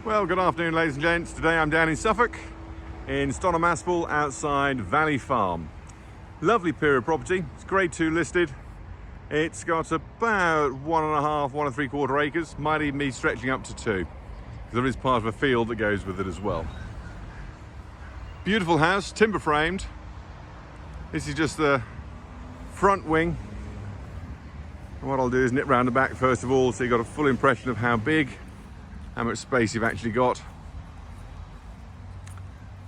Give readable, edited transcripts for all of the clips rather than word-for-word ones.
Well, good afternoon, ladies and gents. Today I'm down in Suffolk, in Stonham, Aspal, outside Valley Farm. Lovely period property. It's grade 2 listed. It's got about 1.5, 1 3/4 acres. Might even be stretching up to 2. There is part of a field that goes with it as well. Beautiful house, timber framed. This is just the front wing. And what I'll do is nip round the back first of all, so you've got a full impression of how big, how much space you've actually got.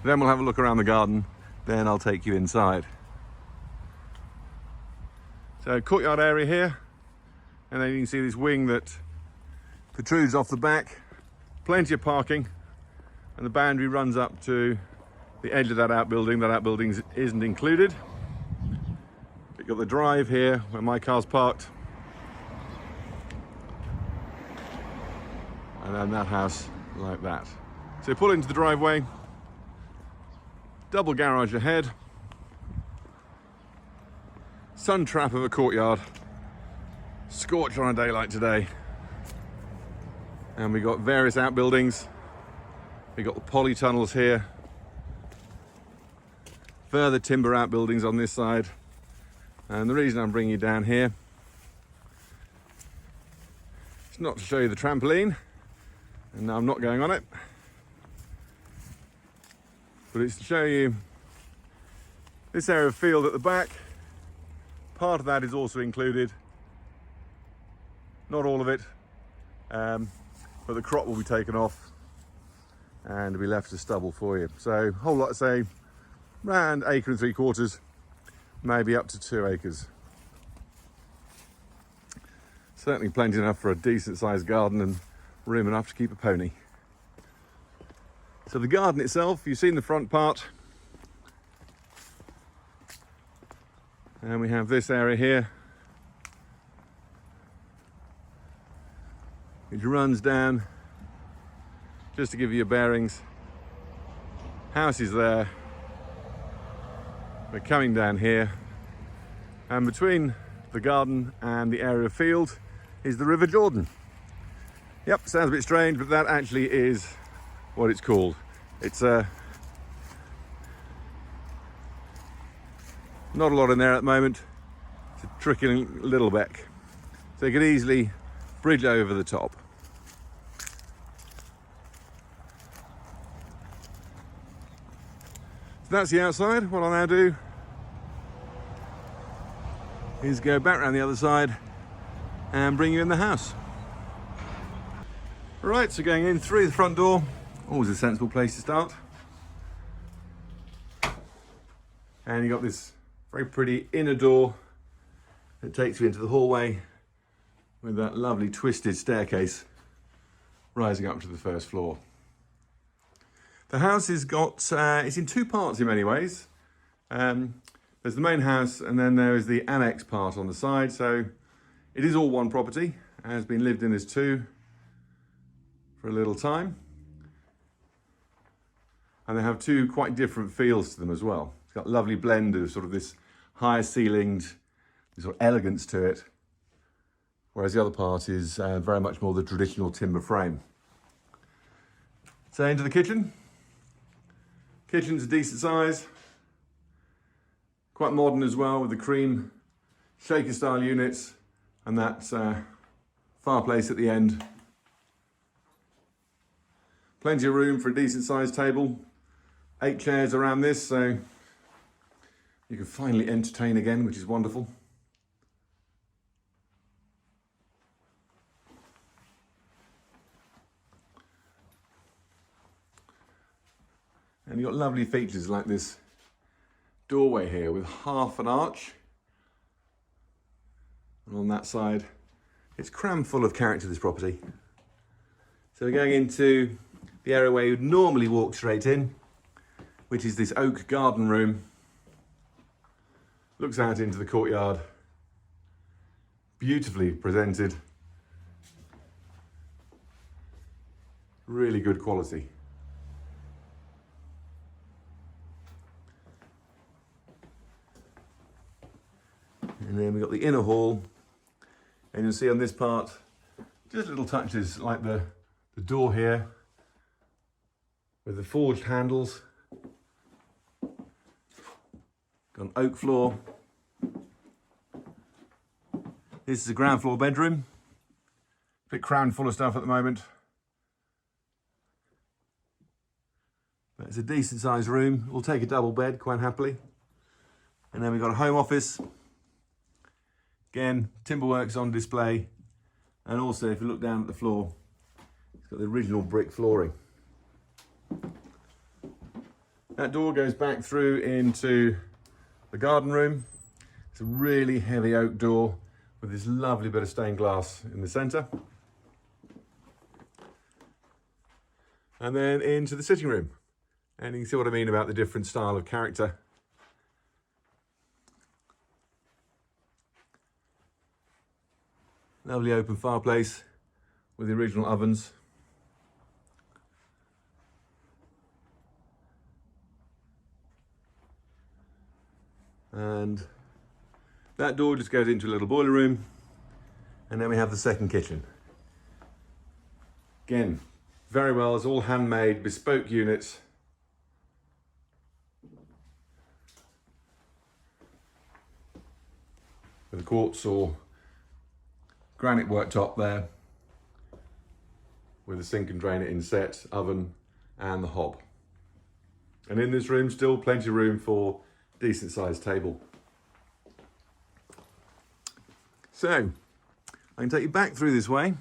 Then we'll have a look around the garden, then I'll take you inside. So courtyard area here, and then you can see this wing that protrudes off the back. Plenty of parking, and the boundary runs up to the edge of that outbuilding. That outbuilding isn't included. You've got the drive here where my car's parked. And then that house like that. So you pull into the driveway, double garage ahead, sun trap of a courtyard, scorch on a day like today. And we got various outbuildings. We got the polytunnels here, further timber outbuildings on this side. And the reason I'm bringing you down here is not to show you the trampoline, and I'm not going on it, but it's to show you this area of field at the back. Part of that is also included, not all of it, but the crop will be taken off and will be left as stubble for you. So a whole lot, say around 1 3/4 acres, maybe up to 2 acres. Certainly plenty enough for a decent sized garden and room enough to keep a pony. So the garden itself, you've seen the front part, and we have this area here which runs down. Just to give you your bearings, house is there, we're coming down here, and between the garden and the area of field is the River Jordan. Yep, sounds a bit strange, but that actually is what it's called. It's not a lot in there at the moment. It's a trickling little beck, so you could easily bridge over the top. So that's the outside. What I'll now do is go back around the other side and bring you in the house. Right, so going in through the front door, always a sensible place to start. And you've got this very pretty inner door that takes you into the hallway with that lovely twisted staircase rising up to the first floor. The house has got, it's in 2 parts in many ways. There's the main house, and then there is the annex part on the side. So it is all one property, has been lived in as 2 for a little time. And they have 2 quite different feels to them as well. It's got a lovely blend of sort of this higher ceilinged sort of elegance to it, whereas the other part is very much more the traditional timber frame. So into the kitchen. Kitchen's a decent size, quite modern as well, with the cream shaker style units and that fireplace at the end. Plenty of room for a decent sized table. 8 chairs around this, so you can finally entertain again, which is wonderful. And you've got lovely features like this doorway here with half an arch. And on that side, it's crammed full of character, this property. So we're going into the area where you'd normally walk straight in, which is this oak garden room. Looks out into the courtyard. Beautifully presented. Really good quality. And then we've got the inner hall, and you'll see on this part just little touches like the door here with the forged handles. Got an oak floor. This is a ground floor bedroom. A bit crammed full of stuff at the moment. But it's a decent sized room. We'll take a double bed quite happily. And then we've got a home office. Again, timberworks on display. And also, if you look down at the floor, it's got the original brick flooring. That door goes back through into the garden room. It's a really heavy oak door with this lovely bit of stained glass in the centre. And then into the sitting room. And you can see what I mean about the different style of character. Lovely open fireplace with the original ovens. And that door just goes into a little boiler room. And then we have the second kitchen. Again, very well, it's all handmade, bespoke units. With a quartz or granite worktop there. With a sink and drainer inset, oven and the hob. And in this room, still plenty of room for decent sized table. So, I can take you back through this way,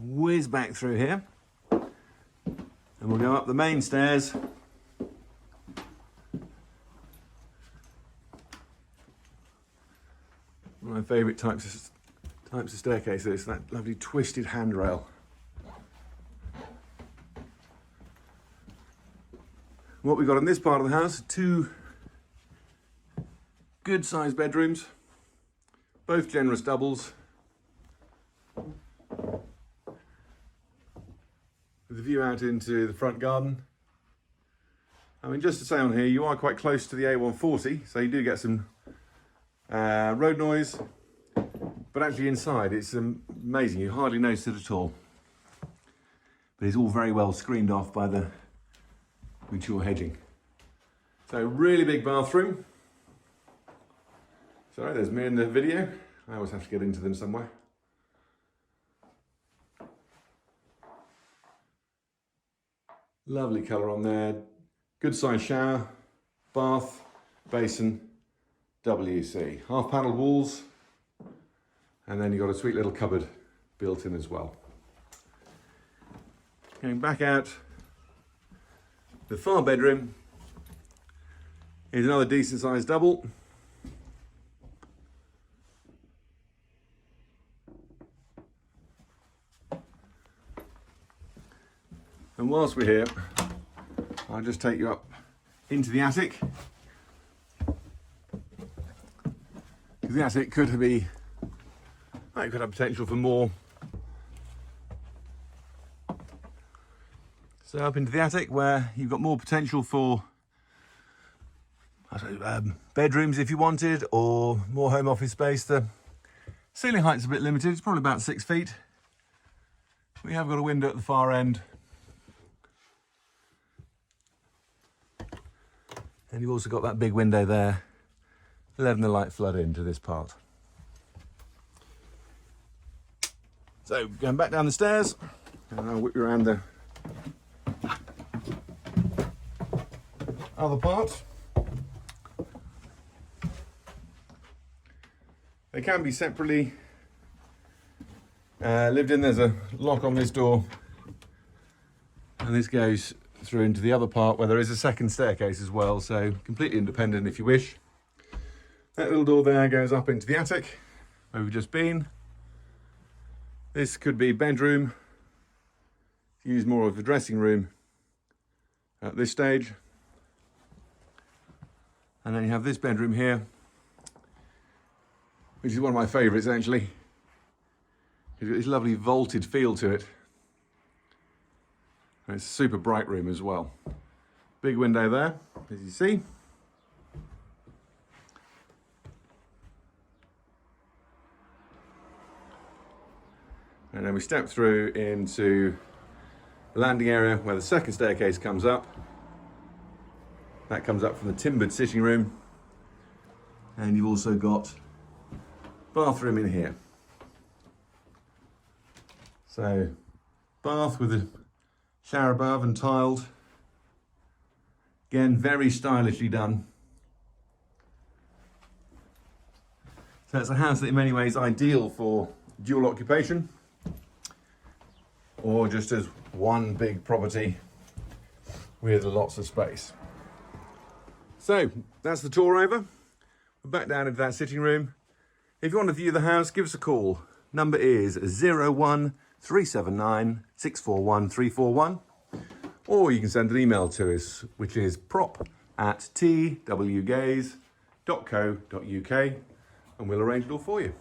whiz back through here, and we'll go up the main stairs. One of my favourite types of staircases, that lovely twisted handrail. What we've got in this part of the house, two good sized bedrooms, both generous doubles, with a view out into the front garden. I mean, just to say on here, you are quite close to the A140, so you do get some road noise, but actually inside it's amazing, you hardly notice it at all. But it's all very well screened off by the mature hedging. So really big bathroom. Sorry, there's me in the video. I always have to get into them somewhere. Lovely colour on there. Good sized shower, bath, basin, WC. Half panelled walls. And then you've got a sweet little cupboard built in as well. Going back out, the far bedroom is another decent sized double. And whilst we're here, I'll just take you up into the attic. Because the attic could have potential for more. So up into the attic where you've got more potential for bedrooms if you wanted, or more home office space. The ceiling height's a bit limited, it's probably about 6 feet. We have got a window at the far end. And you've also got that big window there, letting the light flood into this part. So going back down the stairs, and I'll whip you around the other part. They can be separately lived in. There's a lock on this door, and this goes through into the other part where there is a second staircase as well, so completely independent if you wish. That little door there goes up into the attic where we've just been. This could be bedroom, use more of a dressing room at this stage. And then you have this bedroom here, which is one of my favourites actually. It's got this lovely vaulted feel to it. And it's a super bright room as well. Big window there, as you see. And then we step through into the landing area where the second staircase comes up. That comes up from the timbered sitting room. And you've also got bathroom in here. So, bath with a shower above and tiled. Again, very stylishly done. So it's a house that in many ways ideal for dual occupation or just as one big property with lots of space. So that's the tour over. We're back down into that sitting room. If you want to view the house, give us a call. Number is 01379 641 341. Or you can send an email to us, which is prop@twgaze.co.uk, and we'll arrange it all for you.